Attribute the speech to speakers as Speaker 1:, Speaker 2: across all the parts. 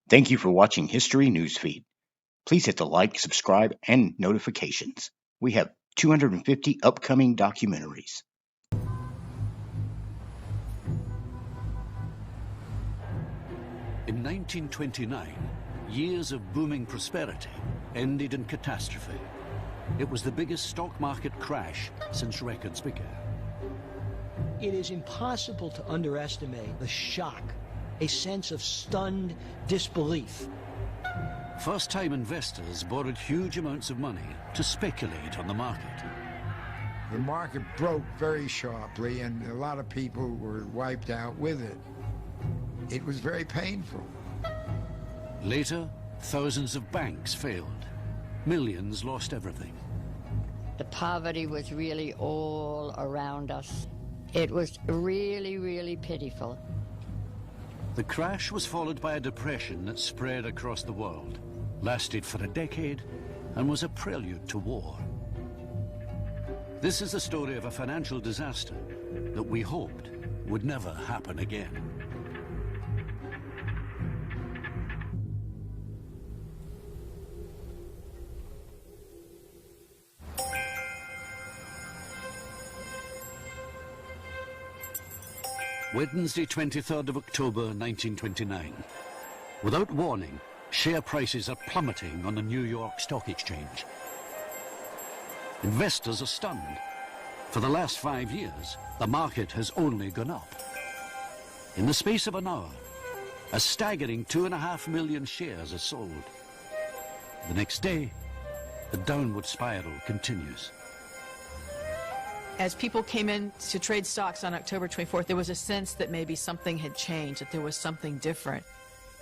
Speaker 1: Thank you for watching History Newsfeed. Please hit the like, subscribe, and notifications. We have 250 upcoming documentaries.
Speaker 2: In 1929, years of booming prosperity ended in catastrophe. It was the biggest stock market crash since records began.
Speaker 3: It is impossible to underestimate the shock, a sense of stunned disbelief.
Speaker 2: First-time investors borrowed huge amounts of money to speculate on the market.
Speaker 4: The market broke very sharply, and a lot of people were wiped out with it. It was very painful.
Speaker 2: Later, thousands of banks failed. Millions lost everything.
Speaker 5: The poverty was really all around us. It was really, really pitiful.
Speaker 2: The crash was followed by a depression that spread across the world, lasted for a decade, and was a prelude to war. This is the story of a financial disaster that we hoped would never happen again. Wednesday, 23rd of October, 1929. Without warning, share prices are plummeting on the New York Stock Exchange. Investors are stunned. For the last 5 years, the market has only gone up. In the space of an hour, a staggering 2.5 million shares are sold. The next day, the downward spiral continues.
Speaker 6: As people came in to trade stocks on October 24th, there was a sense that maybe something had changed, that there was something different.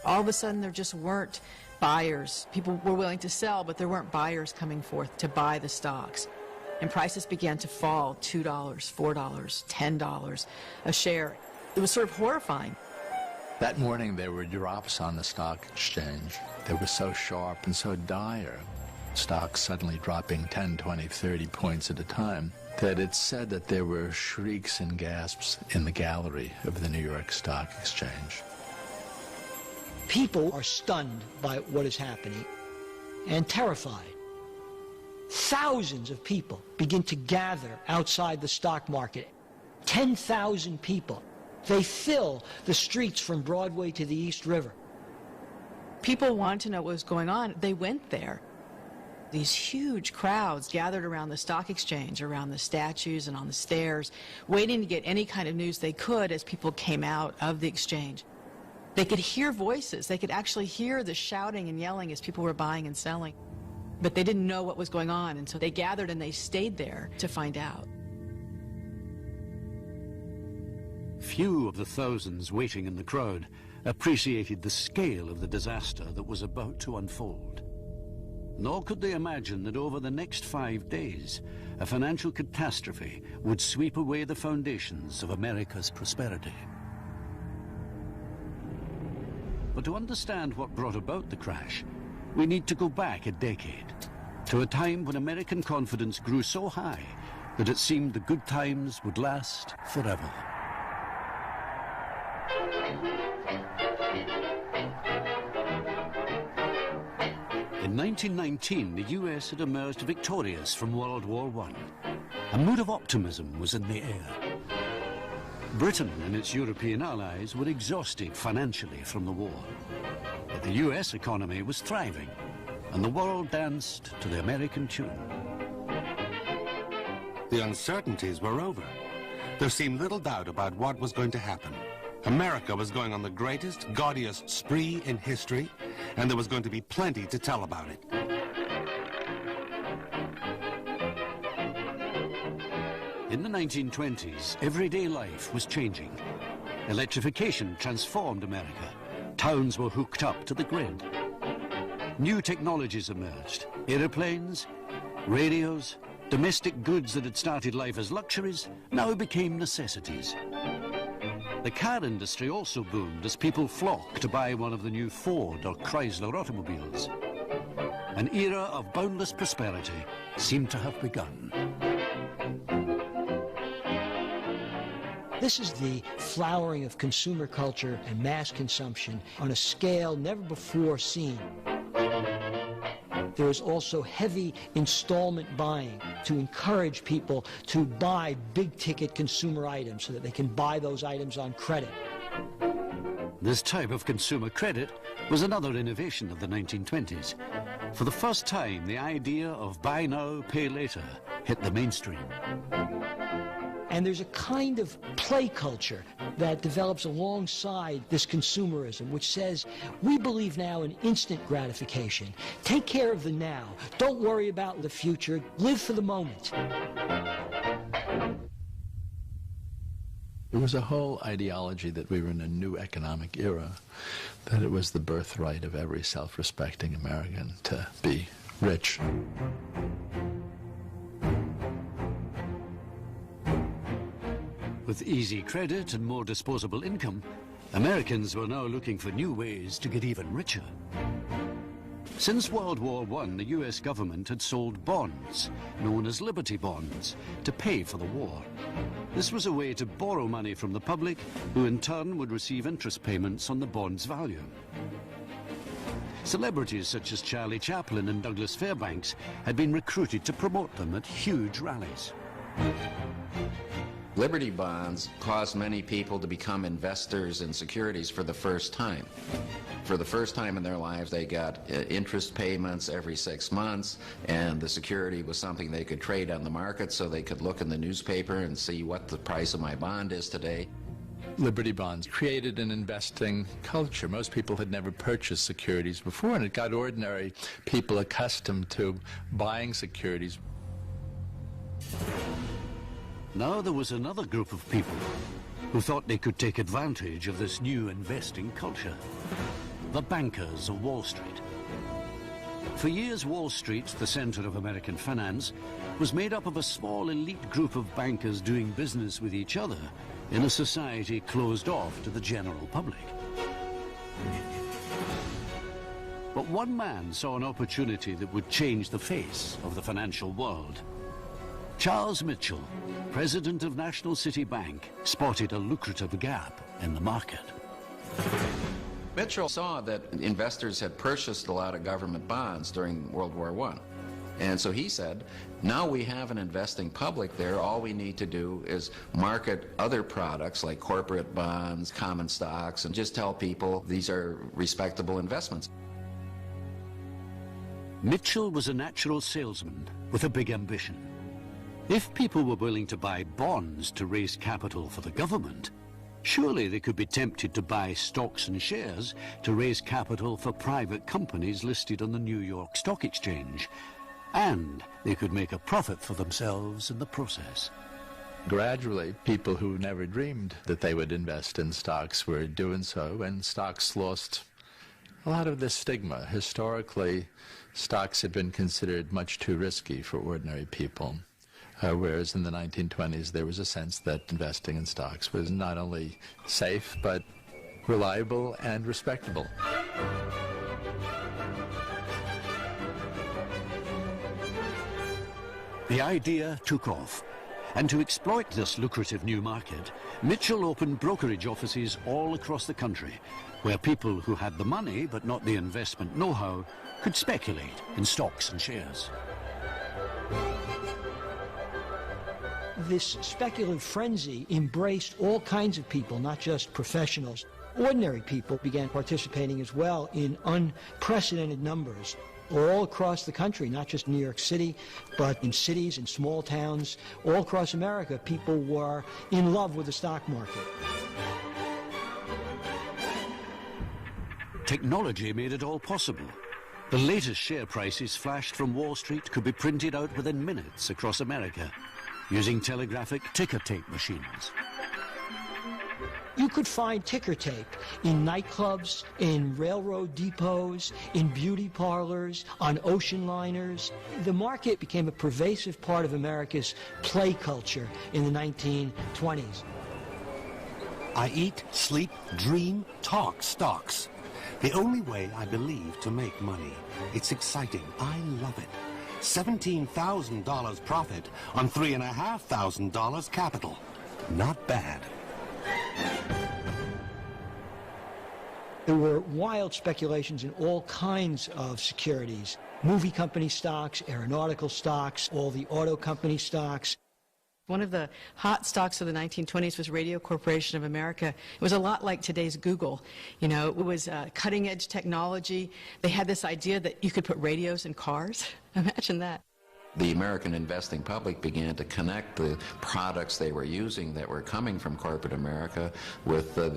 Speaker 6: All of a sudden, there just weren't buyers. People were willing to sell, but there weren't buyers coming forth to buy the stocks. And prices began to fall, $2, $4, $10 a share. It was sort of horrifying.
Speaker 7: That morning, there were drops on the stock exchange. They were so sharp and so dire, stocks suddenly dropping 10, 20, 30 points at a time, that it's said that there were shrieks and gasps in the gallery of the New York Stock Exchange.
Speaker 3: People are stunned by what is happening and terrified. Thousands of people begin to gather outside the stock market. 10,000 people. They fill the streets from Broadway to the East River.
Speaker 6: People wanted to know what was going on. They went there. These huge crowds gathered around the stock exchange, around the statues and on the stairs, waiting to get any kind of news they could as people came out of the exchange. They could hear voices. They could actually hear the shouting and yelling as people were buying and selling. But they didn't know what was going on, and so they gathered and they stayed there to find out.
Speaker 2: Few of the thousands waiting in the crowd appreciated the scale of the disaster that was about to unfold. Nor could they imagine that over the next 5 days, a financial catastrophe would sweep away the foundations of America's prosperity. But to understand what brought about the crash, we need to go back a decade, to a time when American confidence grew so high that it seemed the good times would last forever. In 1919, the US had emerged victorious from World War I. A mood of optimism was in the air. Britain and its European allies were exhausted financially from the war. But the US economy was thriving, and the world danced to the American tune.
Speaker 8: The uncertainties were over. There seemed little doubt about what was going to happen. America was going on the greatest, gaudiest spree in history, and there was going to be plenty to tell about it.
Speaker 2: In the 1920s, everyday life was changing. Electrification transformed America. Towns were hooked up to the grid. New technologies emerged. Airplanes, radios, domestic goods that had started life as luxuries now became necessities. The car industry also boomed as people flocked to buy one of the new Ford or Chrysler automobiles. An era of boundless prosperity seemed to have begun.
Speaker 3: This is the flowering of consumer culture and mass consumption on a scale never before seen. There is also heavy installment buying to encourage people to buy big-ticket consumer items so that they can buy those items on credit.
Speaker 2: This type of consumer credit was another innovation of the 1920s. For the first time, the idea of buy now, pay later hit the mainstream.
Speaker 3: And there's a kind of play culture that develops alongside this consumerism, which says, we believe now in instant gratification. Take care of the now. Don't worry about the future. Live for the moment.
Speaker 7: There was a whole ideology that we were in a new economic era, that it was the birthright of every self-respecting American to be rich.
Speaker 2: With easy credit and more disposable income, Americans were now looking for new ways to get even richer. Since World War I, the US government had sold bonds, known as Liberty Bonds, to pay for the war. This was a way to borrow money from the public, who in turn would receive interest payments on the bond's value. Celebrities such as Charlie Chaplin and Douglas Fairbanks had been recruited to promote them at huge rallies.
Speaker 9: Liberty bonds caused many people to become investors in securities for the first time. For the first time in their lives, they got interest payments every 6 months, and the security was something they could trade on the market, so they could look in the newspaper and see what the price of my bond is today.
Speaker 7: Liberty bonds created an investing culture. Most people had never purchased securities before, and it got ordinary people accustomed to buying securities.
Speaker 2: Now there was another group of people who thought they could take advantage of this new investing culture. The bankers of Wall Street. For years, Wall Street, the center of American finance, was made up of a small elite group of bankers doing business with each other in a society closed off to the general public. But one man saw an opportunity that would change the face of the financial world. Charles Mitchell, president of National City Bank, spotted a lucrative gap in the market.
Speaker 9: Mitchell saw that investors had purchased a lot of government bonds during World War I. And so he said, now we have an investing public there, all we need to do is market other products like corporate bonds, common stocks, and just tell people these are respectable investments.
Speaker 2: Mitchell was a natural salesman with a big ambition. If people were willing to buy bonds to raise capital for the government, surely they could be tempted to buy stocks and shares to raise capital for private companies listed on the New York Stock Exchange. And they could make a profit for themselves in the process.
Speaker 7: Gradually, people who never dreamed that they would invest in stocks were doing so, and stocks lost a lot of this stigma. Historically, stocks had been considered much too risky for ordinary people. Whereas in the 1920s, there was a sense that investing in stocks was not only safe, but reliable and respectable.
Speaker 2: The idea took off, and to exploit this lucrative new market, Mitchell opened brokerage offices all across the country, where people who had the money but not the investment know-how could speculate in stocks and shares.
Speaker 3: This speculative frenzy embraced all kinds of people, not just professionals. Ordinary people began participating as well in unprecedented numbers all across the country, not just New York City, but in cities and small towns all across America. People were in love with the stock market.
Speaker 2: Technology made it all possible. The latest share prices flashed from Wall Street could be printed out within minutes across America, using telegraphic ticker tape machines.
Speaker 3: You could find ticker tape in nightclubs, in railroad depots, in beauty parlors, on ocean liners. The market became a pervasive part of America's play culture in the 1920s.
Speaker 8: I eat, sleep, dream, talk stocks. The only way, I believe, to make money. It's exciting. I love it. $17,000 profit on $3,500 capital. Not bad.
Speaker 3: There were wild speculations in all kinds of securities. Movie company stocks, aeronautical stocks, all the auto company stocks.
Speaker 6: One of the hot stocks of the 1920s was Radio Corporation of America. It was a lot like today's Google. You know, it was cutting-edge technology. They had this idea that you could put radios in cars. Imagine that.
Speaker 9: The American investing public began to connect the products they were using that were coming from corporate America with the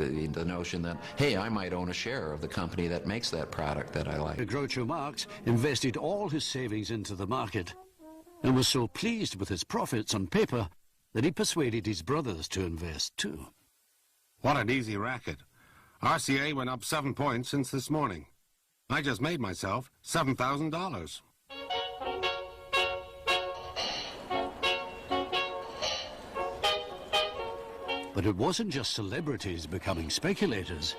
Speaker 9: notion that, hey, I might own a share of the company that makes that product that I like.
Speaker 2: Groucho Marx invested all his savings into the market and was so pleased with his profits on paper that he persuaded his brothers to invest too.
Speaker 8: What an easy racket. RCA went up 7 points since this morning. I just made myself $7,000.
Speaker 2: But it wasn't just celebrities becoming speculators.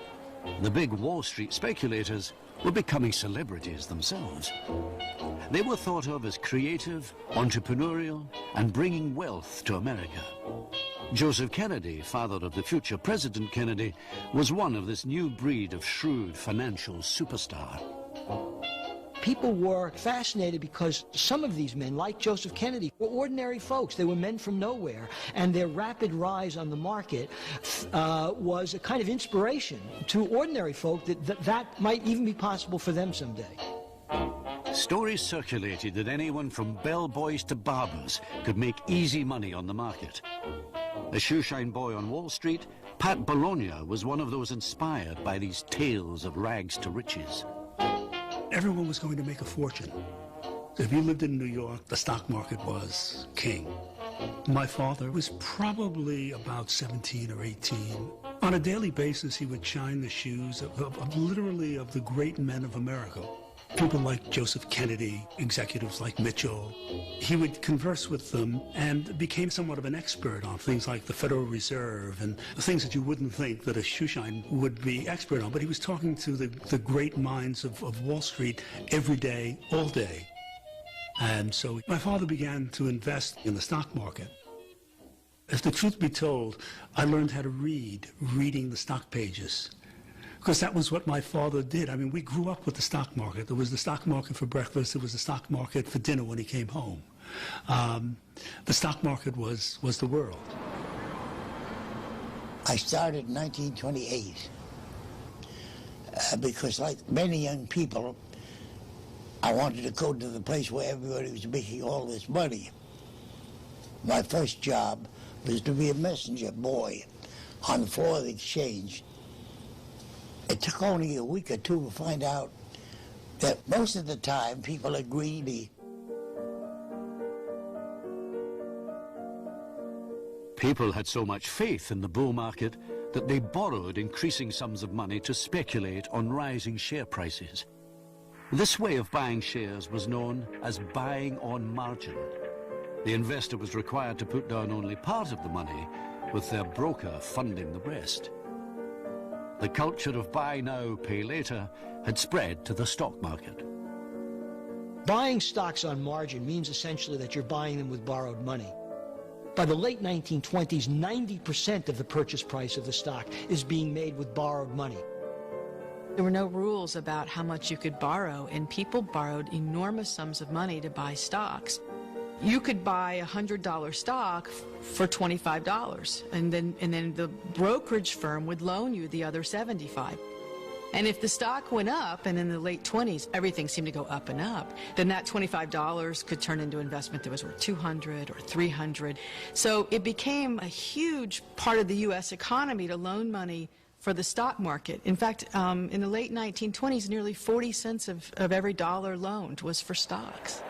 Speaker 2: The big Wall Street speculators were becoming celebrities themselves. They were thought of as creative, entrepreneurial, and bringing wealth to America. Joseph Kennedy, father of the future President Kennedy, was one of this new breed of shrewd financial superstar.
Speaker 3: People were fascinated because some of these men, like Joseph Kennedy, were ordinary folks. They were men from nowhere, and their rapid rise on the market was a kind of inspiration to ordinary folk that might even be possible for them someday.
Speaker 2: Stories circulated that anyone from bellboys to barbers could make easy money on the market. A shoeshine boy on Wall Street, Pat Bologna was one of those inspired by these tales of rags to riches.
Speaker 10: Everyone was going to make a fortune. If you lived in New York, the stock market was king. My father was probably about 17 or 18. On a daily basis, he would shine the shoes of literally of the great men of America. People like Joseph Kennedy, executives like Mitchell. He would converse with them and became somewhat of an expert on things like the Federal Reserve and the things that you wouldn't think that a shoeshine would be expert on. But he was talking to the great minds of Wall Street every day, all day. And so my father began to invest in the stock market. If the truth be told, I learned how to reading the stock pages. Because that was what my father did. I mean, we grew up with the stock market. There was the stock market for breakfast. There was the stock market for dinner when he came home. The stock market was the world.
Speaker 11: I started in 1928 because, like many young people, I wanted to go to the place where everybody was making all this money. My first job was to be a messenger boy on the floor of the exchange. It took only a week or two to find out that most of the time people are greedy.
Speaker 2: People had so much faith in the bull market that they borrowed increasing sums of money to speculate on rising share prices. This way of buying shares was known as buying on margin. The investor was required to put down only part of the money, with their broker funding the rest. The culture of buy now, pay later had spread to the stock market.
Speaker 3: Buying stocks on margin means essentially that you're buying them with borrowed money. By the late 1920s, 90% of the purchase price of the stock is being made with borrowed money.
Speaker 6: There were no rules about how much you could borrow, and people borrowed enormous sums of money to buy stocks. You could buy a $100 stock for $25, and then the brokerage firm would loan you the other $75. And if the stock went up, and in the late 20s, everything seemed to go up and up, then that $25 could turn into investment that was worth $200 or $300. So it became a huge part of the U.S. economy to loan money for the stock market. In fact, in the late 1920s, nearly 40 cents of every dollar loaned was for stocks.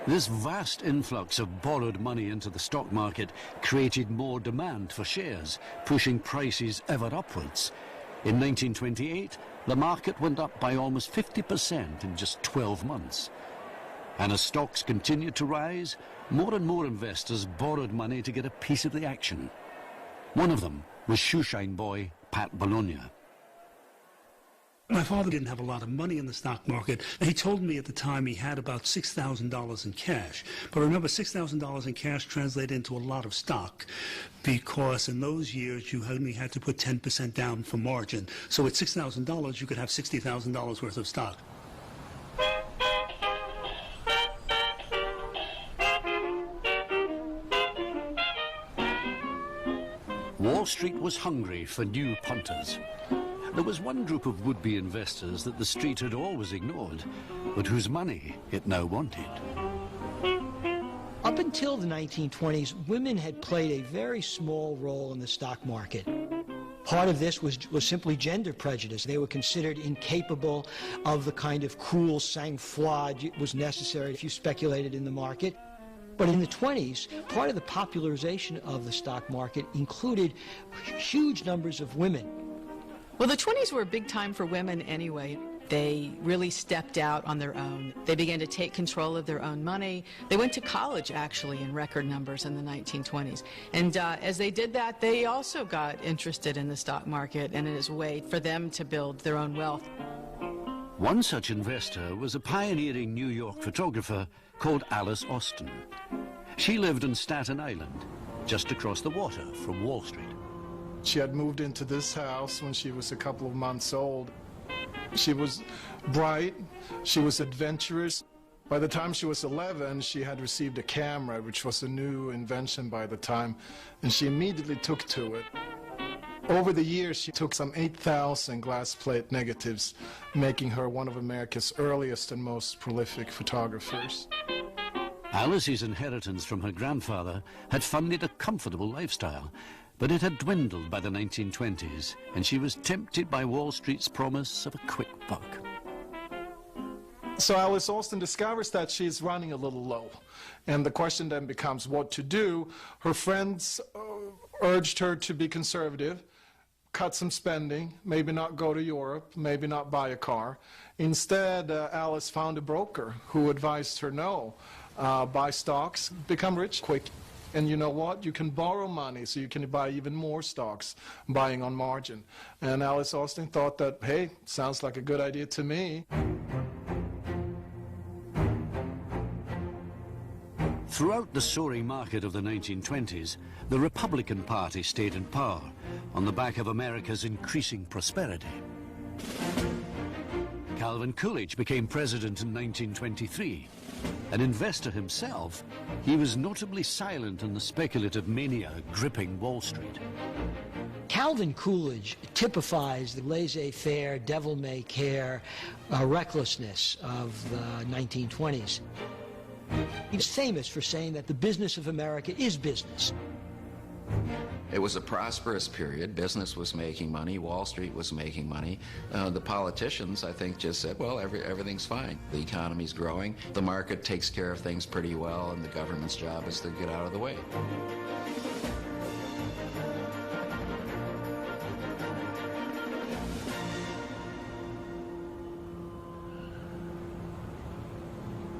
Speaker 2: This vast influx of borrowed money into the stock market created more demand for shares, pushing prices ever upwards. In 1928, the market went up by almost 50% in just 12 months. And as stocks continued to rise, more and more investors borrowed money to get a piece of the action. One of them was shoeshine boy Pat Bologna.
Speaker 10: My father didn't have a lot of money in the stock market. He told me at the time he had about $6,000 in cash. But remember, $6,000 in cash translated into a lot of stock because in those years you only had to put 10% down for margin. So at $6,000 you could have $60,000 worth of stock.
Speaker 2: Wall Street was hungry for new punters. There was one group of would-be investors that the street had always ignored, but whose money it now wanted.
Speaker 3: Up until the 1920s, women had played a very small role in the stock market. Part of this was simply gender prejudice. They were considered incapable of the kind of cruel sang-froid that was necessary if you speculated in the market. But in the 20s, part of the popularization of the stock market included huge numbers of women.
Speaker 6: Well, the 20s were a big time for women anyway. They really stepped out on their own. They began to take control of their own money. They went to college, actually, in record numbers in the 1920s. And as they did that, they also got interested in the stock market and as a way for them to build their own wealth.
Speaker 2: One such investor was a pioneering New York photographer called Alice Austin. She lived on Staten Island, just across the water from Wall Street.
Speaker 12: She had moved into this house when she was a couple of months old. She was bright, she was adventurous. By the time she was 11, she had received a camera, which was a new invention by the time, and she immediately took to it. Over the years, she took some 8,000 glass plate negatives, making her one of America's earliest and most prolific photographers.
Speaker 2: Alice's inheritance from her grandfather had funded a comfortable lifestyle, but it had dwindled by the 1920s, and she was tempted by Wall Street's promise of a quick buck.
Speaker 12: So Alice Austin discovers that she's running a little low, and the question then becomes what to do. Her friends urged her to be conservative, cut some spending, maybe not go to Europe, maybe not buy a car. Instead, Alice found a broker who advised her no, buy stocks, become rich quick. And you know what? You can borrow money so you can buy even more stocks, buying on margin. And Alice Austin thought that, hey, sounds like a good idea to me.
Speaker 2: Throughout the soaring market of the 1920s, the Republican Party stayed in power on the back of America's increasing prosperity. Calvin Coolidge became president in 1923. An investor himself, he was notably silent on the speculative mania gripping Wall Street.
Speaker 3: Calvin Coolidge typifies the laissez-faire, devil-may-care recklessness of the 1920s. He was famous for saying that the business of America is business.
Speaker 9: It was a prosperous period. Business was making money. Wall Street was making money. The politicians, I think, just said, well, everything's fine. The economy's growing. The market takes care of things pretty well, and the government's job is to get out of the way.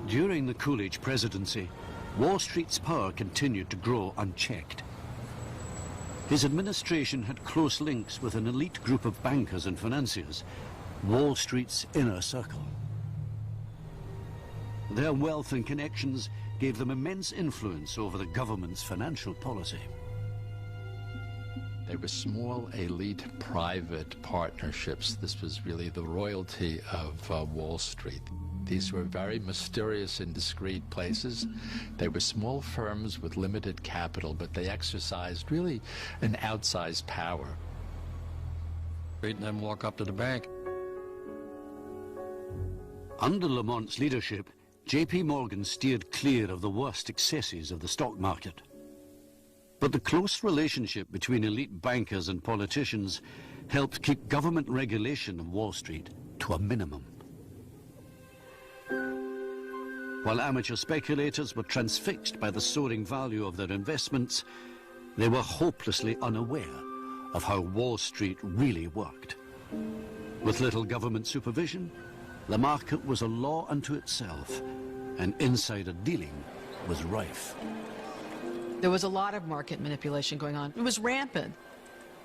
Speaker 2: During the Coolidge presidency, Wall Street's power continued to grow unchecked. His administration had close links with an elite group of bankers and financiers, Wall Street's inner circle. Their wealth and connections gave them immense influence over the government's financial policy.
Speaker 7: They were small, elite, private partnerships. This was really the royalty of Wall Street. These were very mysterious and discreet places. They were small firms with limited capital, but they exercised really an outsized power.
Speaker 13: And then walk up to the bank.
Speaker 2: Under Lamont's leadership, J.P. Morgan steered clear of the worst excesses of the stock market. But the close relationship between elite bankers and politicians helped keep government regulation of Wall Street to a minimum. While amateur speculators were transfixed by the soaring value of their investments, they were hopelessly unaware of how Wall Street really worked. With little government supervision, the market was a law unto itself, and insider dealing was rife.
Speaker 6: There was a lot of market manipulation going on. It was rampant.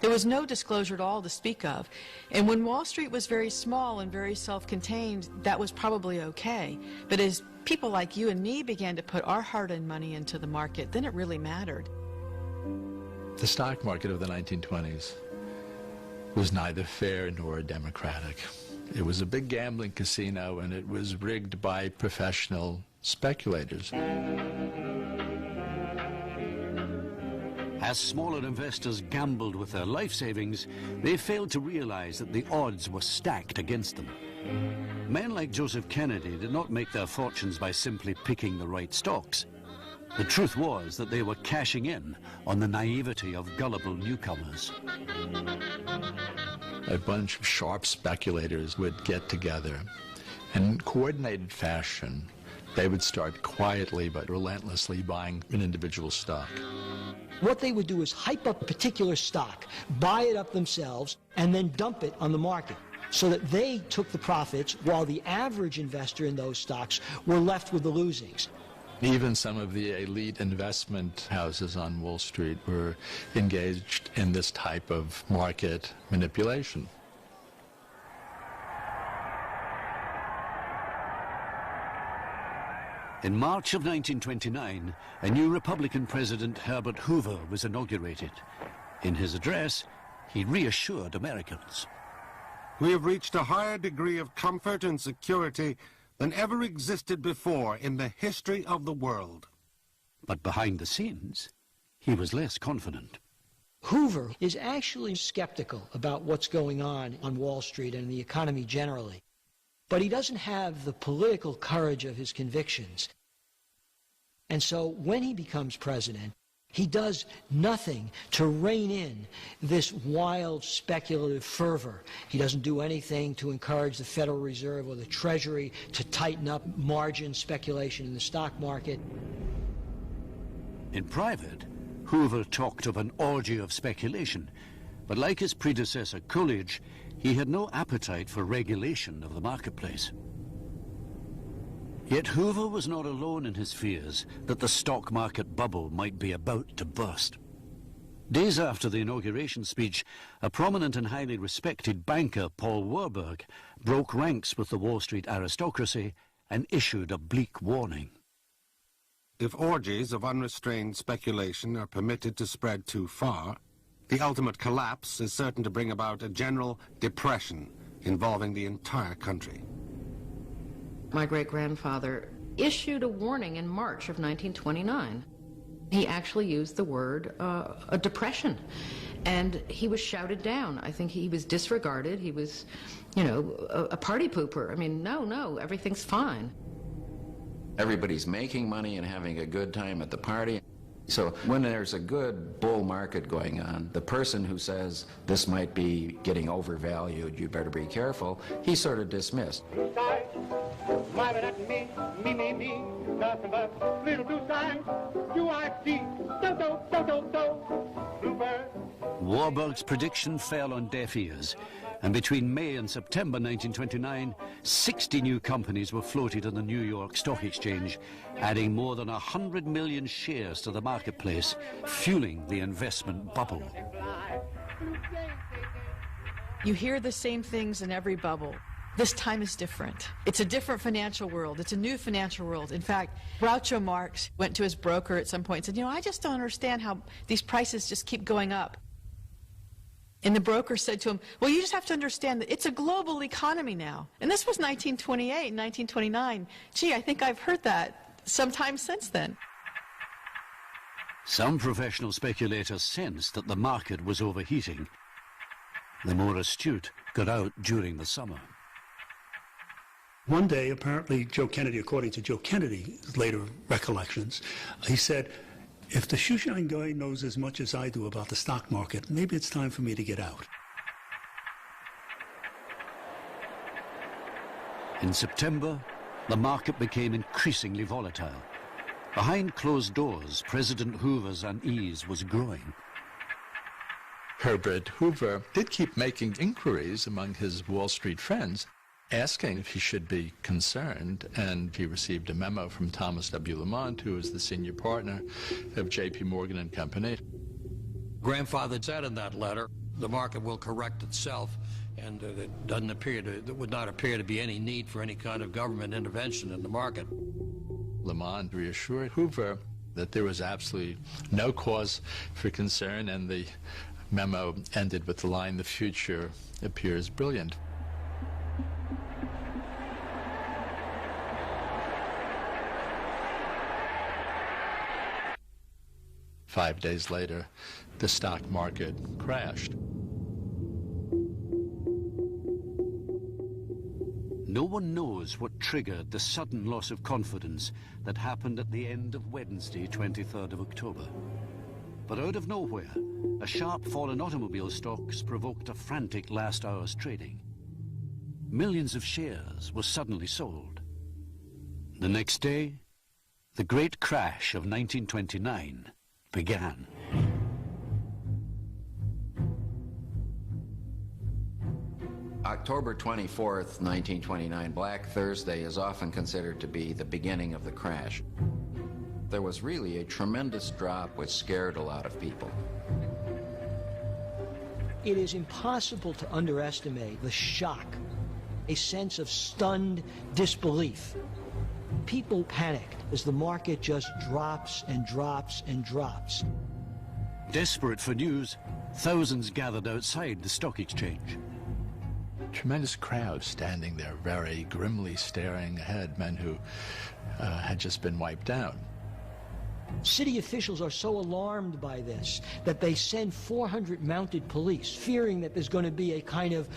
Speaker 6: There was no disclosure at all to speak of. And when Wall Street was very small and very self-contained, that was probably okay. But as people like you and me began to put our hard-earned money into the market, then it really mattered.
Speaker 7: The stock market of the 1920s was neither fair nor democratic. It was a big gambling casino, and it was rigged by professional speculators.
Speaker 2: As smaller investors gambled with their life savings, they failed to realize that the odds were stacked against them. Men like Joseph Kennedy did not make their fortunes by simply picking the right stocks. The truth was that they were cashing in on the naivety of gullible newcomers.
Speaker 7: A bunch of sharp speculators would get together, and in coordinated fashion, they would start quietly but relentlessly buying an individual stock.
Speaker 3: What they would do is hype up a particular stock, buy it up themselves, and then dump it on the market so that they took the profits while the average investor in those stocks were left with the losings.
Speaker 7: Even some of the elite investment houses on Wall Street were engaged in this type of market manipulation.
Speaker 2: In March of 1929, a new Republican president, Herbert Hoover, was inaugurated. In his address, he reassured Americans.
Speaker 8: We have reached a higher degree of comfort and security than ever existed before in the history of the world.
Speaker 2: But behind the scenes, he was less confident.
Speaker 3: Hoover is actually skeptical about what's going on Wall Street and the economy generally. But he doesn't have the political courage of his convictions. And so when he becomes president, he does nothing to rein in this wild speculative fervor. He doesn't do anything to encourage the Federal Reserve or the Treasury to tighten up margin speculation in the stock market.
Speaker 2: In private, Hoover talked of an orgy of speculation, but like his predecessor Coolidge, he had no appetite for regulation of the marketplace. Yet Hoover was not alone in his fears that the stock market bubble might be about to burst. Days after the inauguration speech, a prominent and highly respected banker, Paul Warburg, broke ranks with the Wall Street aristocracy and issued a bleak warning.
Speaker 8: If orgies of unrestrained speculation are permitted to spread too far, the ultimate collapse is certain to bring about a general depression involving the entire country.
Speaker 14: My great-grandfather issued a warning in March of 1929. He actually used the word a depression, and he was shouted down. I think he was disregarded. He was, you know, a party pooper. I mean, no, everything's fine.
Speaker 9: Everybody's making money and having a good time at the party. So when there's a good bull market going on, the person who says this might be getting overvalued, you better be careful, he's sort of dismissed.
Speaker 15: Blue skies, smiling at me, nothing but little blue skies. Do I see? Bluebird.
Speaker 2: Warburg's prediction fell on deaf ears, and between May and September 1929, 60 new companies were floated on the New York Stock Exchange, adding more than 100 million shares to the marketplace, fueling the investment bubble.
Speaker 6: You hear the same things in every bubble. This time is different. It's a different financial world. It's a new financial world. In fact, Groucho Marx went to his broker at some point and said, you know, I just don't understand how these prices just keep going up. And the broker said to him, well, you just have to understand that it's a global economy now. And this was 1928, 1929. Gee, I think I've heard that sometime since then.
Speaker 2: Some professional speculators sensed that the market was overheating. The more astute got out during the summer.
Speaker 10: One day, apparently, Joe Kennedy, according to Joe Kennedy's later recollections, he said, if the shoeshine guy knows as much as I do about the stock market, maybe it's time for me to get out.
Speaker 2: In September, the market became increasingly volatile. Behind closed doors, President Hoover's unease was growing.
Speaker 7: Herbert Hoover did keep making inquiries among his Wall Street friends, asking if he should be concerned, and he received a memo from Thomas W. Lamont, who was the senior partner of J.P. Morgan and Company.
Speaker 13: Grandfather said in that letter, the market will correct itself, and there would not appear to be any need for any kind of government intervention in the market.
Speaker 7: Lamont reassured Hoover that there was absolutely no cause for concern, and the memo ended with the line, "The future appears brilliant." Five days later, the stock market crashed.
Speaker 2: No one knows what triggered the sudden loss of confidence that happened at the end of Wednesday, 23rd of October. But out of nowhere, a sharp fall in automobile stocks provoked a frantic last hour's trading. Millions of shares were suddenly sold. The next day, the great crash of 1929 began.
Speaker 9: October 24th, 1929, Black Thursday, is often considered to be the beginning of the crash. There was really a tremendous drop which scared a lot of people.
Speaker 3: It is impossible to underestimate the shock, a sense of stunned disbelief. People panicked as the market just drops and drops and drops.
Speaker 2: Desperate for news, thousands gathered outside the stock exchange.
Speaker 7: Tremendous crowds standing there, very grimly staring ahead, men who had just been wiped out.
Speaker 3: City officials are so alarmed by this that they send 400 mounted police, fearing that there's going to be a kind of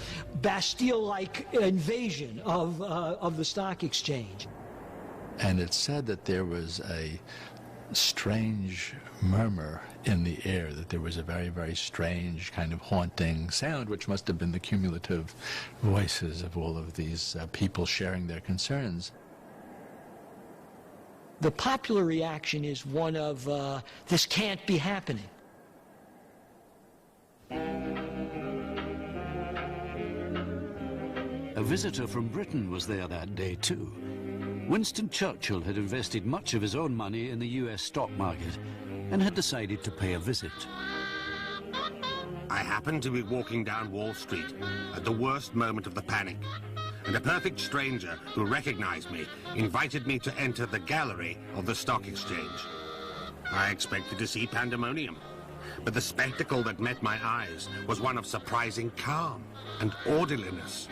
Speaker 3: Bastille-like invasion of the stock exchange.
Speaker 7: And it's said that there was a strange murmur in the air, that there was a very, very strange kind of haunting sound, which must have been the cumulative voices of all of these people sharing their concerns.
Speaker 3: The popular reaction is one of, this can't be happening.
Speaker 2: A visitor from Britain was there that day too. Winston Churchill had invested much of his own money in the US stock market and had decided to pay a visit.
Speaker 8: I happened to be walking down Wall Street at the worst moment of the panic, and a perfect stranger who recognized me invited me to enter the gallery of the stock exchange. I expected to see pandemonium, but the spectacle that met my eyes was one of surprising calm and orderliness.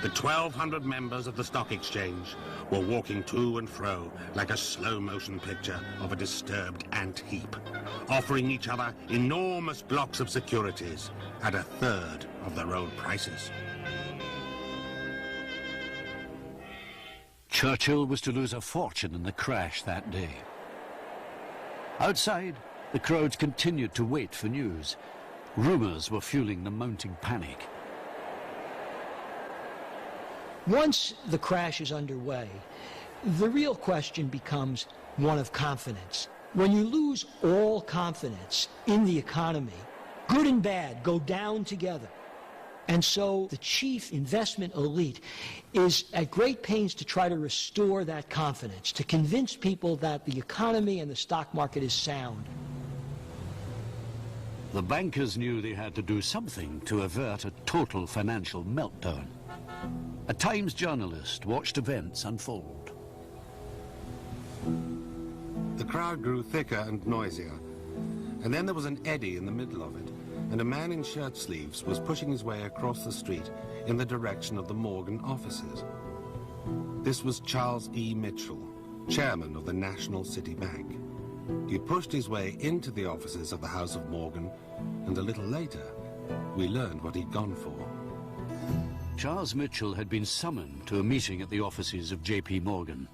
Speaker 8: The 1,200 members of the stock exchange were walking to and fro like a slow-motion picture of a disturbed ant heap, offering each other enormous blocks of securities at a third of their own prices.
Speaker 2: Churchill was to lose a fortune in the crash that day. Outside, the crowds continued to wait for news. Rumors were fueling the mounting panic.
Speaker 3: Once the crash is underway, the real question becomes one of confidence. When you lose all confidence in the economy, good and bad go down together. And so the chief investment elite is at great pains to try to restore that confidence, to convince people that the economy and the stock market is sound.
Speaker 2: The bankers knew they had to do something to avert a total financial meltdown. A Times journalist watched events unfold.
Speaker 8: The crowd grew thicker and noisier, and then there was an eddy in the middle of it, and a man in shirt sleeves was pushing his way across the street in the direction of the Morgan offices. This was Charles E. Mitchell, chairman of the National City Bank. He pushed his way into the offices of the House of Morgan, and a little later, we learned what he'd gone for.
Speaker 2: Charles Mitchell had been summoned to a meeting at the offices of J.P. Morgan.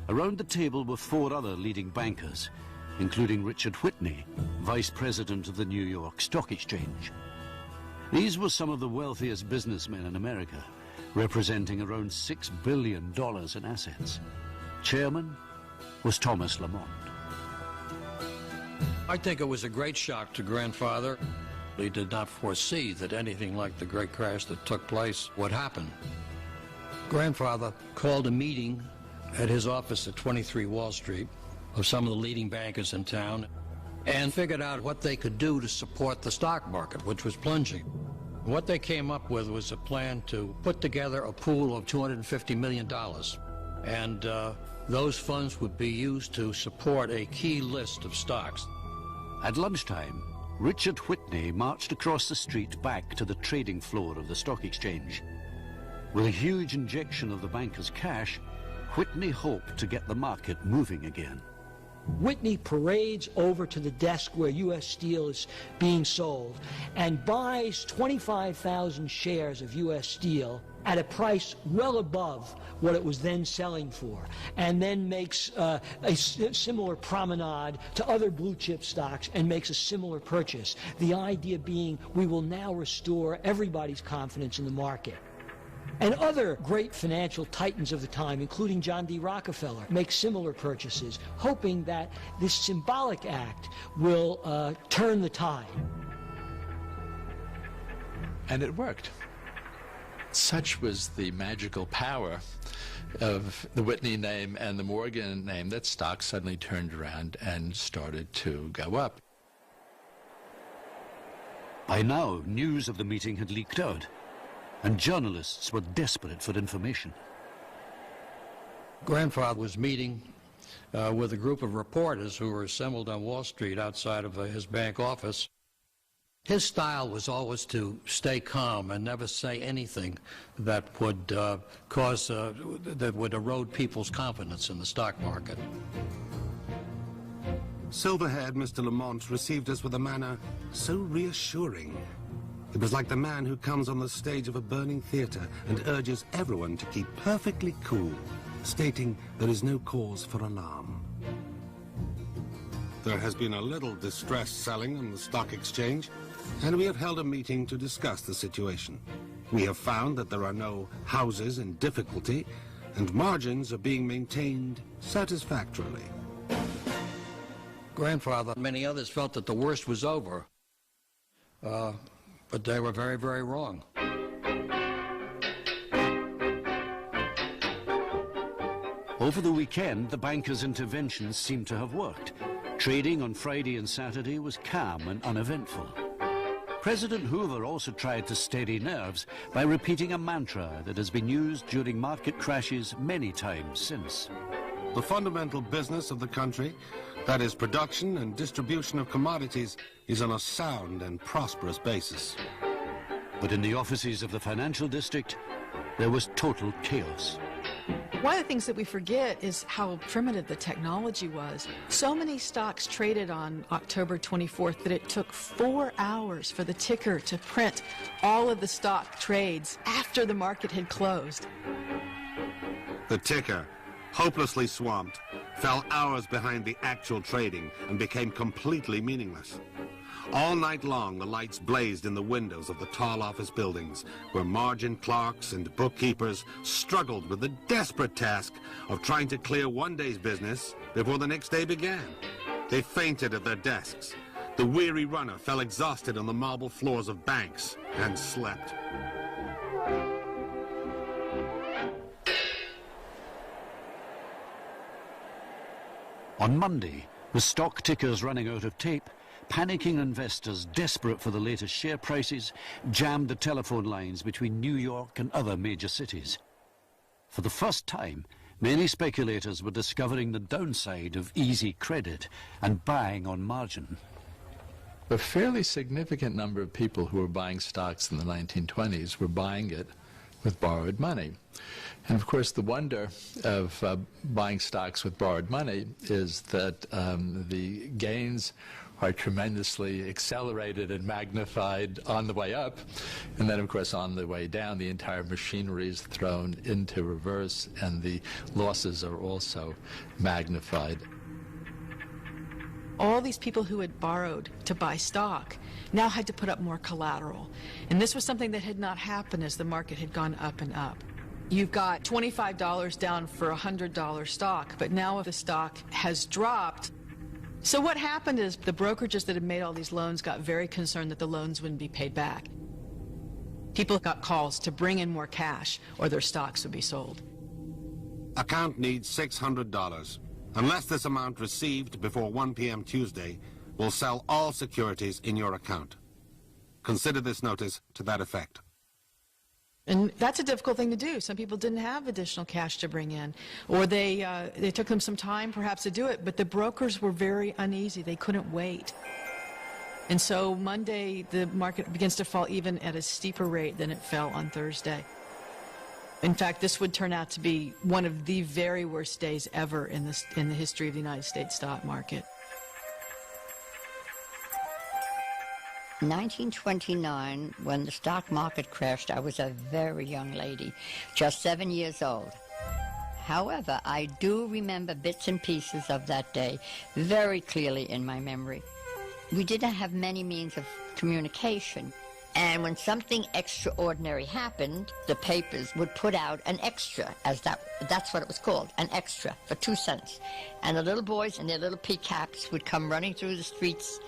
Speaker 2: Around the table were 4 other leading bankers, including Richard Whitney, vice president of the New York Stock Exchange. These were some of the wealthiest businessmen in America, representing around $6 billion in assets. Chairman was Thomas Lamont.
Speaker 13: I think it was a great shock to Grandfather. He did not foresee that anything like the great crash that took place would happen. Grandfather called a meeting at his office at 23 Wall Street of some of the leading bankers in town. and figured out what they could do to support the stock market, which was plunging. What they came up with was a plan to put together a pool of $250 million, and those funds would be used to support a key list of stocks.
Speaker 2: At lunchtime, Richard Whitney marched across the street back to the trading floor of the stock exchange. With a huge injection of the banker's cash, Whitney hoped to get the market moving again.
Speaker 3: Whitney parades over to the desk where U.S. Steel is being sold and buys 25,000 shares of U.S. Steel at a price well above what it was then selling for, and then makes a similar promenade to other blue chip stocks and makes a similar purchase. The idea being we will now restore everybody's confidence in the market. And other great financial titans of the time, including John D. Rockefeller, make similar purchases, hoping that this symbolic act will turn the tide.
Speaker 7: And it worked. Such was the magical power of the Whitney name and the Morgan name that stocks suddenly turned around and started to go up.
Speaker 2: By now, news of the meeting had leaked out, and journalists were desperate for information.
Speaker 13: Grandfather was meeting with a group of reporters who were assembled on Wall Street outside of his bank office. His style was always to stay calm and never say anything that would that would erode people's confidence in the stock market.
Speaker 8: Silver-haired Mr. Lamont received us with a manner so reassuring. It was like the man who comes on the stage of a burning theater and urges everyone to keep perfectly cool, stating there is no cause for alarm. There has been a little distressed selling on the stock exchange, and we have held a meeting to discuss the situation. We have found that there are no houses in difficulty, and margins are being maintained satisfactorily.
Speaker 13: Grandfather and many others felt that the worst was over. But they were very, very wrong.
Speaker 2: Over the weekend, the banker's interventions seemed to have worked. Trading on Friday and Saturday was calm and uneventful. President Hoover also tried to steady nerves by repeating a mantra that has been used during market crashes many times since.
Speaker 8: The fundamental business of the country, that is production and distribution of commodities, is on a sound and prosperous basis.
Speaker 2: But in the offices of the financial district, there was total chaos.
Speaker 6: One of the things that we forget is how primitive the technology was. So many stocks traded on October 24th that it took 4 hours for the ticker to print all of the stock trades after the market had closed.
Speaker 8: The ticker, hopelessly swamped, fell hours behind the actual trading and became completely meaningless. All night long, the lights blazed in the windows of the tall office buildings, where margin clerks and bookkeepers struggled with the desperate task of trying to clear one day's business before the next day began. They fainted at their desks. The weary runner fell exhausted on the marble floors of banks and slept.
Speaker 2: On Monday, with stock tickers running out of tape, panicking investors desperate for the latest share prices jammed the telephone lines between New York and other major cities. For the first time, many speculators were discovering the downside of easy credit and buying on margin.
Speaker 7: A fairly significant number of people who were buying stocks in the 1920s were buying it with borrowed money. And of course, the wonder of buying stocks with borrowed money is that the gains are tremendously accelerated and magnified on the way up, and then of course on the way down the entire machinery is thrown into reverse and the losses are also magnified.
Speaker 6: All these people who had borrowed to buy stock now had to put up more collateral, and this was something that had not happened as the market had gone up and up. You've got $25 down for a $100 stock, but now if the stock has dropped. So what happened is the brokerages that had made all these loans got very concerned that the loans wouldn't be paid back. People got calls to bring in more cash or their stocks would be sold.
Speaker 8: Account needs $600. Unless this amount received before 1 p.m. Tuesday, will sell all securities in your account. Consider this notice to that effect.
Speaker 6: And that's a difficult thing to do. Some people didn't have additional cash to bring in, or they took them some time perhaps to do it, but the brokers were very uneasy. They couldn't wait. And so Monday, the market begins to fall even at a steeper rate than it fell on Thursday. In fact, this would turn out to be one of the very worst days ever in the history of the United States stock market.
Speaker 5: 1929, when the stock market crashed, I was a very young lady, just 7 years old. However, I do remember bits and pieces of that day very clearly in my memory. We didn't have many means of communication, and when something extraordinary happened, the papers would put out an extra, that's what it was called, an extra, for 2 cents. And the little boys in their little pea caps would come running through the streets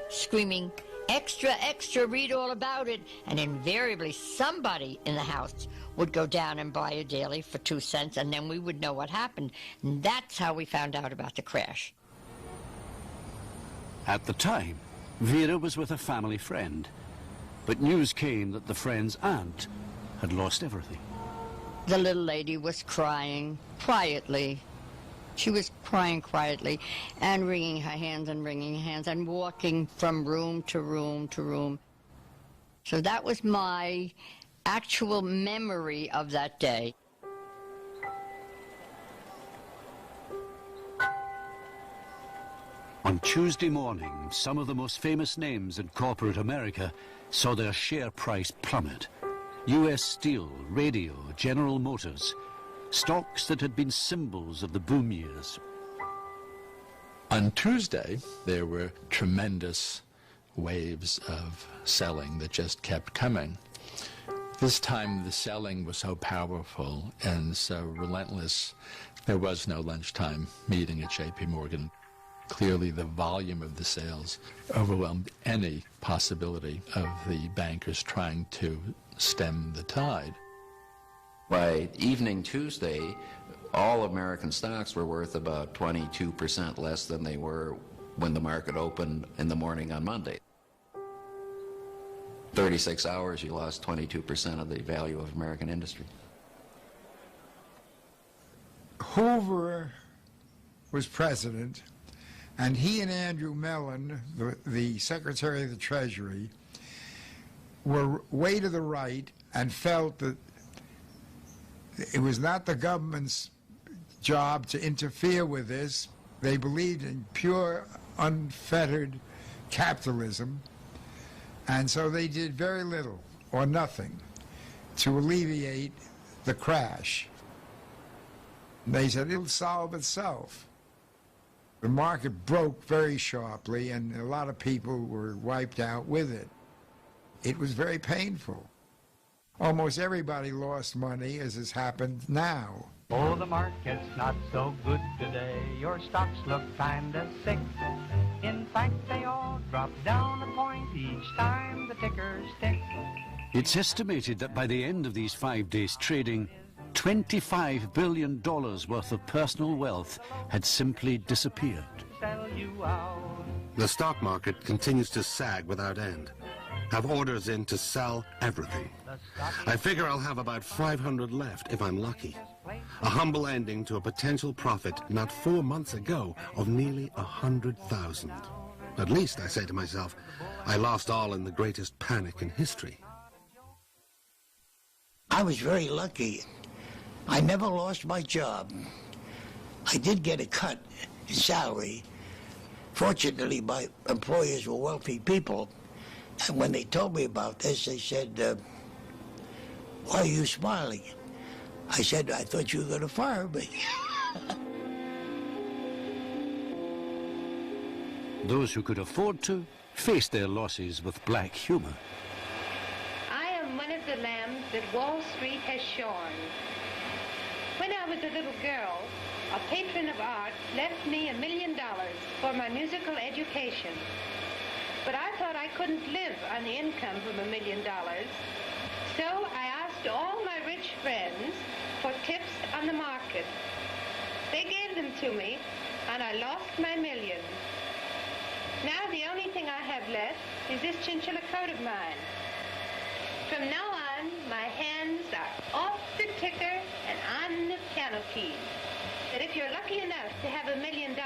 Speaker 5: screaming, "Extra, extra, read all about it." And invariably somebody in the house would go down and buy a daily for 2 cents, and then we would know what happened. And that's how we found out about the crash.
Speaker 2: At the time, Vera was with a family friend, but news came that the friend's aunt had lost everything.
Speaker 5: The little lady was crying quietly. She was crying quietly and wringing her hands and walking from room to room to room. So that was my actual memory of that day.
Speaker 2: On Tuesday morning, some of the most famous names in corporate America saw their share price plummet. U.S. Steel, Radio, General Motors, stocks that had been symbols of the boom years.
Speaker 7: On Tuesday, there were tremendous waves of selling that just kept coming. This time, the selling was so powerful and so relentless, there was no lunchtime meeting at J.P. Morgan. Clearly, the volume of the sales overwhelmed any possibility of the bankers trying to stem the tide.
Speaker 9: By evening Tuesday, all American stocks were worth about 22% less than they were when the market opened in the morning on Monday. 36 hours, you lost 22% of the value of American industry.
Speaker 4: Hoover was president, and he and Andrew Mellon, the Secretary of the Treasury, were way to the right and felt that it was not the government's job to interfere with this. They believed in pure, unfettered capitalism, and so they did very little or nothing to alleviate the crash. They said it'll solve itself. The market broke very sharply, and a lot of people were wiped out with it. It was very painful. Almost everybody lost money, as has happened now.
Speaker 16: Oh, the market's not so good today. Your stocks look kinda sick. In fact, they all drop down a point each time the tickers tick.
Speaker 2: It's estimated that by the end of these 5 days trading, $25 billion worth of personal wealth had simply disappeared.
Speaker 8: The stock market continues to sag without end. Have orders in to sell everything. I figure I'll have about 500 left if I'm lucky. A humble ending to a potential profit not 4 months ago of nearly 100,000. At least, I say to myself, I lost all in the greatest panic in history.
Speaker 11: I was very lucky. I never lost my job. I did get a cut in salary. Fortunately, my employers were wealthy people. And when they told me about this, they said, why are you smiling? I said, I thought you were going to fire me.
Speaker 2: Those who could afford to faced their losses with black humor.
Speaker 17: I am one of the lambs that Wall Street has shorn. When I was a little girl, a patron of art left me $1 million for my musical education. But I thought I couldn't live on the income from $1 million. So I asked all my rich friends for tips on the market. They gave them to me, and I lost my million. Now the only thing I have left is this chinchilla coat of mine. From now on, my hands are off the ticker and on the piano keys. But if you're lucky enough to have $1 million,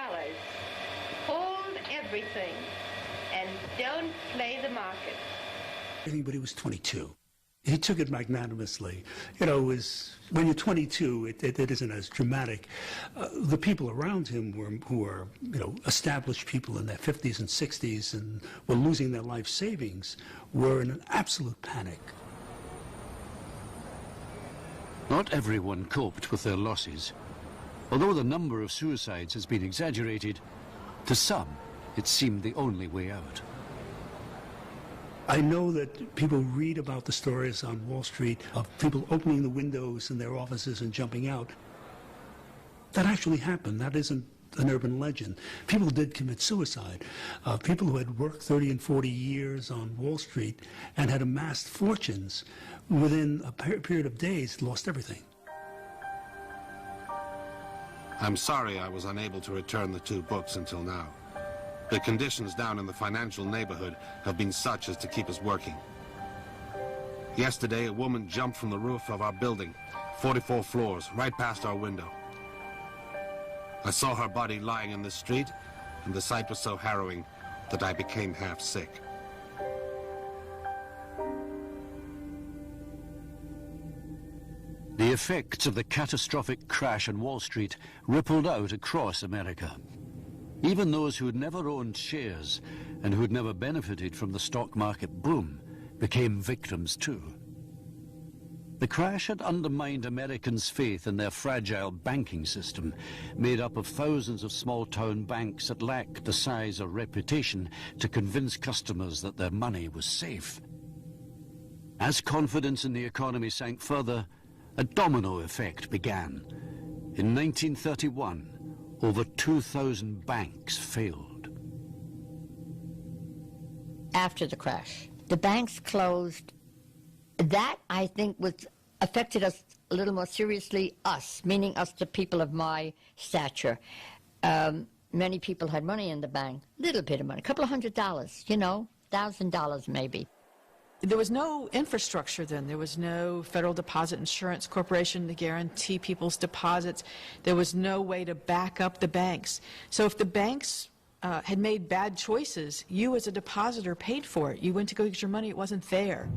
Speaker 17: hold everything and don't play the market.
Speaker 10: But he was 22. He took it magnanimously. You know, when you're 22, it isn't as dramatic. The people around him who were, you know, established people in their 50s and 60s and were losing their life savings were in an absolute panic.
Speaker 2: Not everyone coped with their losses. Although the number of suicides has been exaggerated, to some it seemed the only way out.
Speaker 10: I know that people read about the stories on Wall Street of people opening the windows in their offices and jumping out. That actually happened. That isn't an urban legend. People did commit suicide. People who had worked 30 and 40 years on Wall Street and had amassed fortunes within a period of days lost everything.
Speaker 8: I'm sorry I was unable to return the 2 books until now. The conditions down in the financial neighborhood have been such as to keep us working. Yesterday, a woman jumped from the roof of our building, 44 floors, right past our window. I saw her body lying in the street, and the sight was so harrowing that I became half sick.
Speaker 2: The effects of the catastrophic crash on Wall Street rippled out across America. Even those who had never owned shares and who had never benefited from the stock market boom became victims too. The crash had undermined Americans' faith in their fragile banking system, made up of thousands of small-town banks that lacked the size or reputation to convince customers that their money was safe. As confidence in the economy sank further, a domino effect began. In 1931, over 2,000 banks failed.
Speaker 5: After the crash, the banks closed. That, I think, affected us a little more seriously, us, meaning us, the people of my stature. Many people had money in the bank, little bit of money, a couple of $100, you know, $1,000 maybe.
Speaker 6: There was no infrastructure then. There was no Federal Deposit Insurance Corporation to guarantee people's deposits. There was no way to back up the banks. So if the banks had made bad choices, you as a depositor paid for it. You went to go get your money, it wasn't there.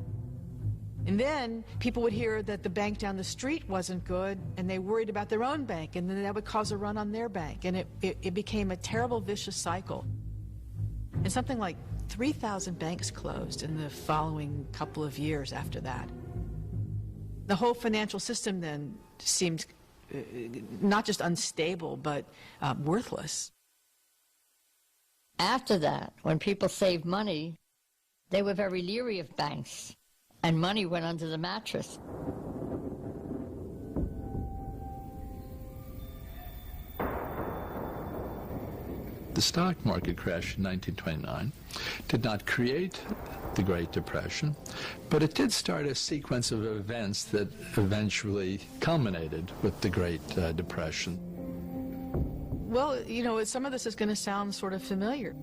Speaker 6: And then people would hear that the bank down the street wasn't good, and they worried about their own bank, and then that would cause a run on their bank. And it became a terrible, vicious cycle. And something like 3,000 banks closed in the following couple of years after that. The whole financial system then seemed not just unstable, but worthless.
Speaker 5: After that, when people saved money, they were very leery of banks, and money went under the mattress.
Speaker 7: The stock market crash in 1929 did not create the Great Depression, but it did start a sequence of events that eventually culminated with the Great Depression.
Speaker 6: Well, you know, some of this is going to sound sort of familiar.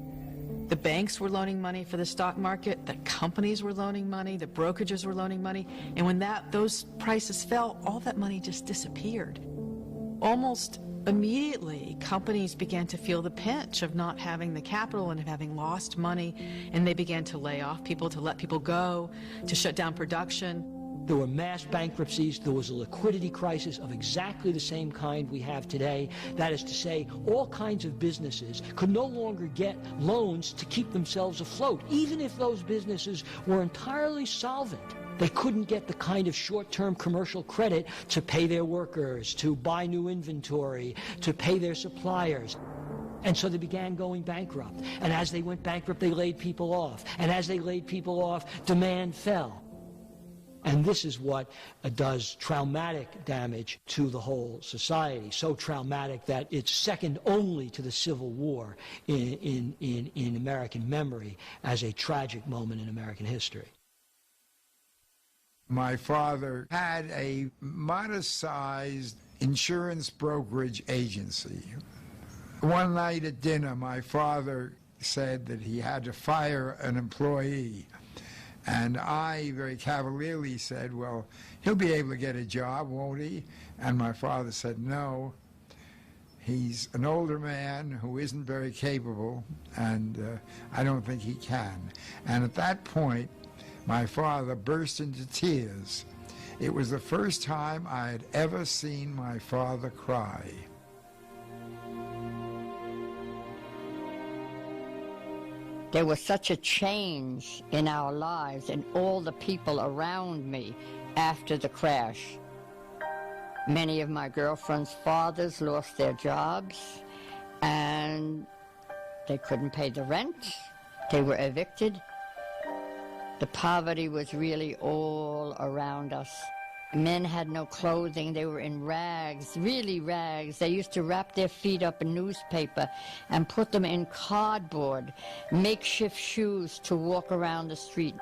Speaker 6: The banks were loaning money for the stock market, the companies were loaning money, the brokerages were loaning money, and when those prices fell, all that money just disappeared. Almost immediately, companies began to feel the pinch of not having the capital and of having lost money, and they began to lay off people, to let people go, to shut down production.
Speaker 3: There were mass bankruptcies. There was a liquidity crisis of exactly the same kind we have today. That is to say, all kinds of businesses could no longer get loans to keep themselves afloat, even if those businesses were entirely solvent. They couldn't get the kind of short-term commercial credit to pay their workers, to buy new inventory, to pay their suppliers. And so they began going bankrupt. And as they went bankrupt, they laid people off. And as they laid people off, demand fell. And this is what does traumatic damage to the whole society, so traumatic that it's second only to the Civil War in American memory as a tragic moment in American history.
Speaker 4: My father had a modest-sized insurance brokerage agency. One night at dinner, my father said that he had to fire an employee. And I very cavalierly said, well, he'll be able to get a job, won't he? And my father said, no. He's an older man who isn't very capable, and I don't think he can. And at that point, my father burst into tears. It was the first time I had ever seen my father cry.
Speaker 5: There was such a change in our lives and all the people around me after the crash. Many of my girlfriend's fathers lost their jobs, and they couldn't pay the rent. They were evicted. The poverty was really all around us. Men had no clothing. They were in rags, really rags. They used to wrap their feet up in newspaper and put them in cardboard, makeshift shoes to walk around the street.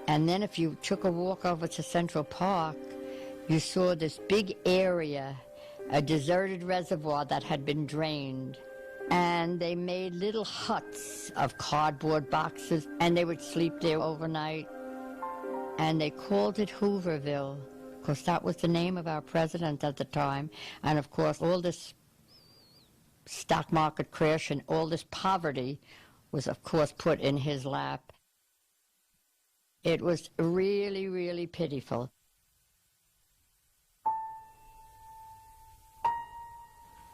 Speaker 5: And then if you took a walk over to Central Park, you saw this big area, a deserted reservoir that had been drained. And they made little huts of cardboard boxes, and they would sleep there overnight. And they called it Hooverville, because that was the name of our president at the time. And of course, all this stock market crash and all this poverty was, of course, put in his lap. It was really, really pitiful.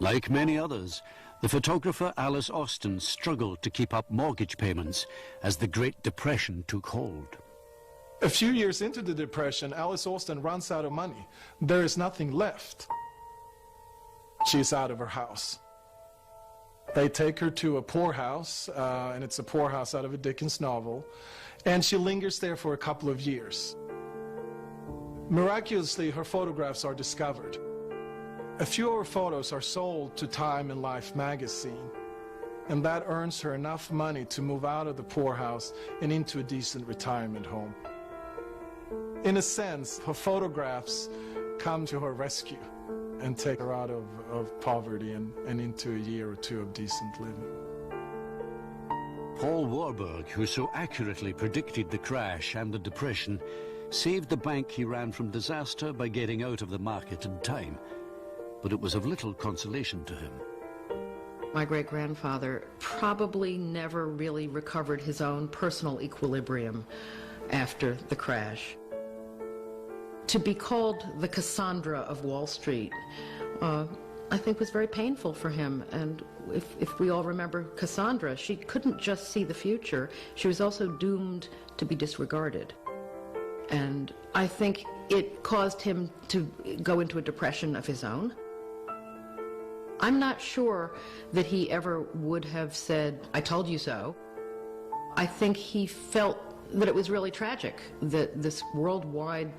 Speaker 2: Like many others, the photographer Alice Austin struggled to keep up mortgage payments as the Great Depression took hold.
Speaker 12: A few years into the Depression, Alice Austin runs out of money. There is nothing left. She's out of her house. They take her to a poorhouse, and it's a poorhouse out of a Dickens novel, and she lingers there for a couple of years. Miraculously, her photographs are discovered. A few of her photos are sold to Time and Life magazine, and that earns her enough money to move out of the poorhouse and into a decent retirement home. In a sense, her photographs come to her rescue and take her out of poverty and into a year or two of decent living.
Speaker 2: Paul Warburg, who so accurately predicted the crash and the Depression, saved the bank he ran from disaster by getting out of the market in time. But it was of little consolation to him.
Speaker 14: My great-grandfather probably never really recovered his own personal equilibrium after the crash. To be called the Cassandra of Wall Street, I think was very painful for him. And if we all remember Cassandra, she couldn't just see the future. She was also doomed to be disregarded. And I think it caused him to go into a depression of his own. I'm not sure that he ever would have said, "I told you so." I think he felt that it was really tragic that this worldwide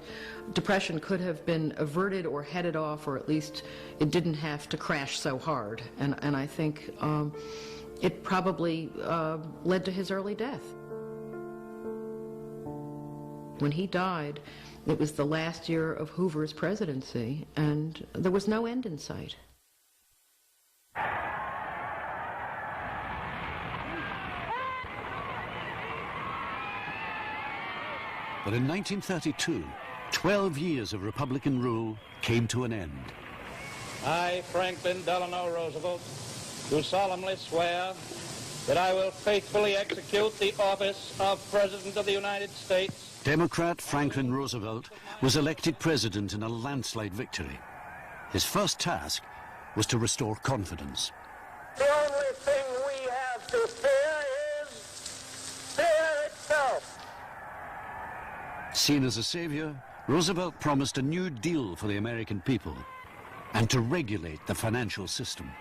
Speaker 14: depression could have been averted or headed off, or at least it didn't have to crash so hard. And I think it probably led to his early death. When he died, it was the last year of Hoover's presidency, and there was no end in sight.
Speaker 2: But in 1932, 12 years of Republican rule came to an end.
Speaker 18: I, Franklin Delano Roosevelt, do solemnly swear that I will faithfully execute the office of President of the United States.
Speaker 2: Democrat Franklin Roosevelt was elected president in a landslide victory. His first task was to restore confidence.
Speaker 15: The only thing we have to fear is fear itself.
Speaker 2: Seen as a savior, Roosevelt promised a new deal for the American people and to regulate the financial system.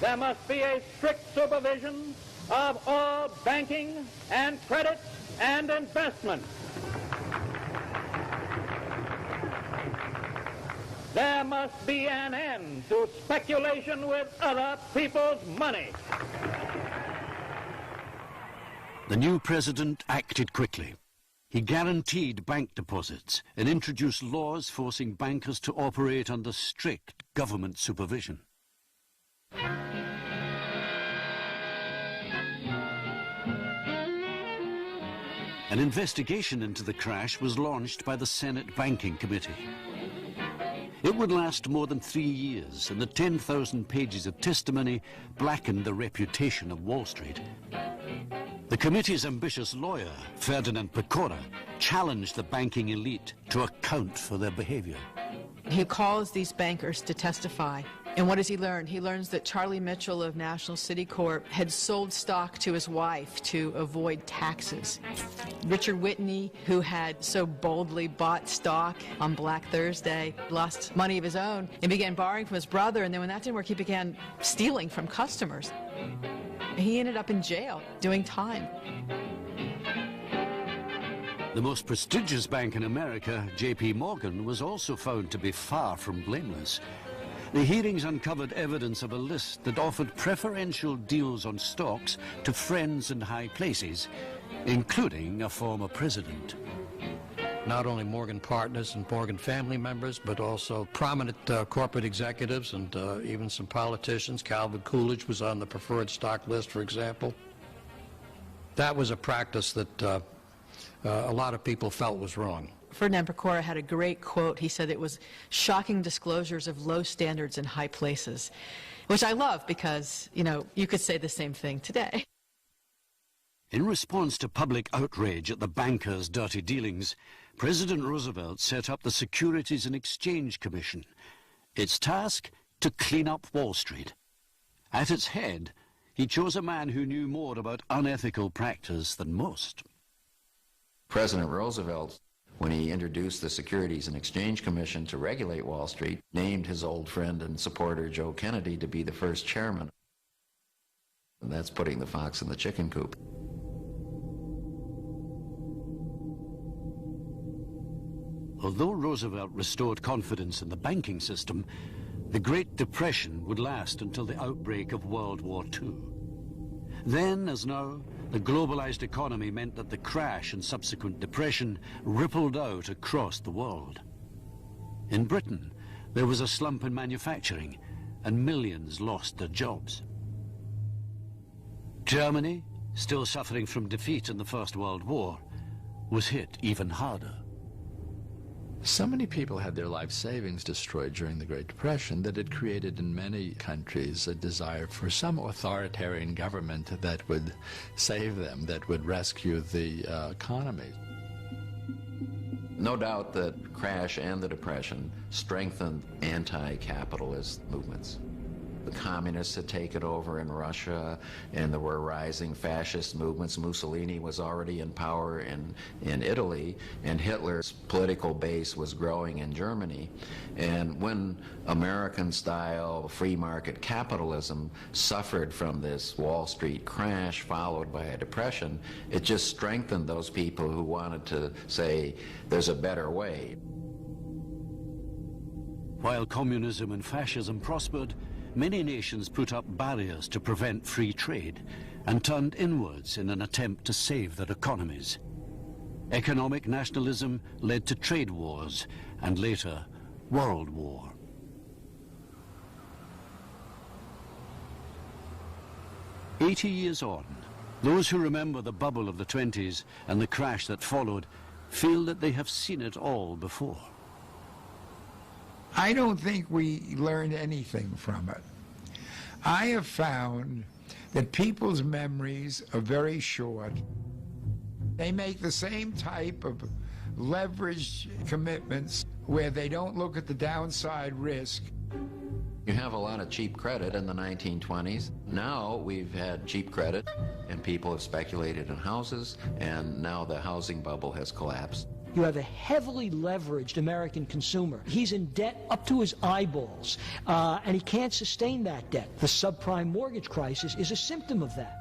Speaker 18: There must be a strict supervision of all banking and credit and investment. There must be an end to speculation with other people's money.
Speaker 2: The new president acted quickly. He guaranteed bank deposits and introduced laws forcing bankers to operate under strict government supervision. An investigation into the crash was launched by the Senate Banking Committee. It would last more than 3 years, and the 10,000 pages of testimony blackened the reputation of Wall Street. The committee's ambitious lawyer, Ferdinand Pecora, challenged the banking elite to account for their behavior.
Speaker 6: He calls these bankers to testify. And what does he learn? He learns that Charlie Mitchell of National City Corp had sold stock to his wife to avoid taxes. Richard Whitney, who had so boldly bought stock on Black Thursday, lost money of his own and began borrowing from his brother. And then when that didn't work, he began stealing from customers. He ended up in jail doing time.
Speaker 2: The most prestigious bank in America, J.P. Morgan, was also found to be far from blameless. The hearings uncovered evidence of a list that offered preferential deals on stocks to friends in high places, including a former president.
Speaker 13: Not only Morgan partners and Morgan family members, but also prominent corporate executives and even some politicians. Calvin Coolidge was on the preferred stock list, for example. That was a practice that a lot of people felt was wrong.
Speaker 6: Ferdinand Pecora had a great quote. He said it was shocking disclosures of low standards in high places, which I love because, you know, you could say the same thing today.
Speaker 2: In response to public outrage at the bankers' dirty dealings, President Roosevelt set up the Securities and Exchange Commission. Its task, to clean up Wall Street. At its head, he chose a man who knew more about unethical practice than most.
Speaker 9: President Roosevelt, when he introduced the Securities and Exchange Commission to regulate Wall Street, named his old friend and supporter Joe Kennedy to be the first chairman. And that's putting the fox in the chicken coop.
Speaker 2: Although Roosevelt restored confidence in the banking system, the Great Depression would last until the outbreak of World War II. Then, as now, the globalized economy meant that the crash and subsequent depression rippled out across the world. In Britain, there was a slump in manufacturing, and millions lost their jobs. Germany, still suffering from defeat in the First World War, was hit even harder.
Speaker 7: So many people had their life savings destroyed during the Great Depression that it created in many countries a desire for some authoritarian government that would save them, that would rescue the economy.
Speaker 9: No doubt that crash and the Depression strengthened anti-capitalist movements. The communists had taken over in Russia, and there were rising fascist movements. Mussolini was already in power in Italy, and Hitler's political base was growing in Germany. And when American-style free market capitalism suffered from this Wall Street crash followed by a depression, it just strengthened those people who wanted to say, there's a better way.
Speaker 2: While communism and fascism prospered, many nations put up barriers to prevent free trade and turned inwards in an attempt to save their economies. Economic nationalism led to trade wars and later, World War. "80 years on, those who remember the bubble of the 20s and the crash that followed feel that they have seen it all before.
Speaker 4: I don't think we learned anything from it. I have found that people's memories are very short. They make the same type of leveraged commitments where they don't look at the downside risk.
Speaker 9: You have a lot of cheap credit in the 1920s. Now we've had cheap credit and people have speculated in houses, and now the housing bubble has collapsed.
Speaker 3: You have a heavily leveraged American consumer. He's in debt up to his eyeballs, and he can't sustain that debt. The subprime mortgage crisis is a symptom of that.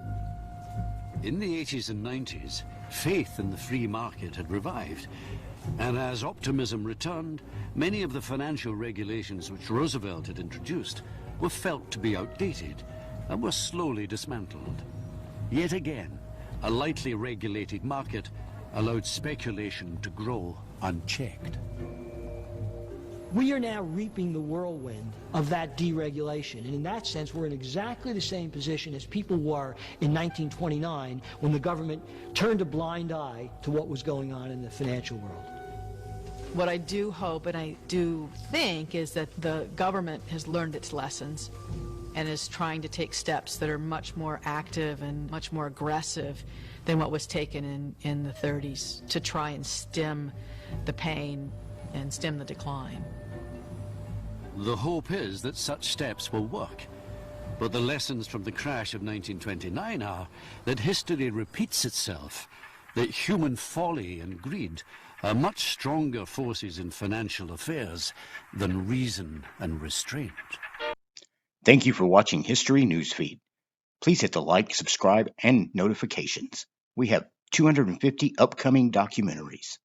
Speaker 2: In the 80s and 90s, faith in the free market had revived. And as optimism returned, many of the financial regulations which Roosevelt had introduced were felt to be outdated and were slowly dismantled. Yet again, a lightly regulated market allowed speculation to grow unchecked.
Speaker 3: We are now reaping the whirlwind of that deregulation. And in that sense, we're in exactly the same position as people were in 1929 when the government turned a blind eye to what was going on in the financial world.
Speaker 6: What I do hope and I do think is that the government has learned its lessons and is trying to take steps that are much more active and much more aggressive than what was taken in the 30s to try and stem the pain and stem the decline.
Speaker 2: The hope is that such steps will work. But the lessons from the crash of 1929 are that history repeats itself, that human folly and greed are much stronger forces in financial affairs than reason and restraint.
Speaker 1: Thank you for watching History Newsfeed. Please hit the like, subscribe, and notifications. We have 250 upcoming documentaries.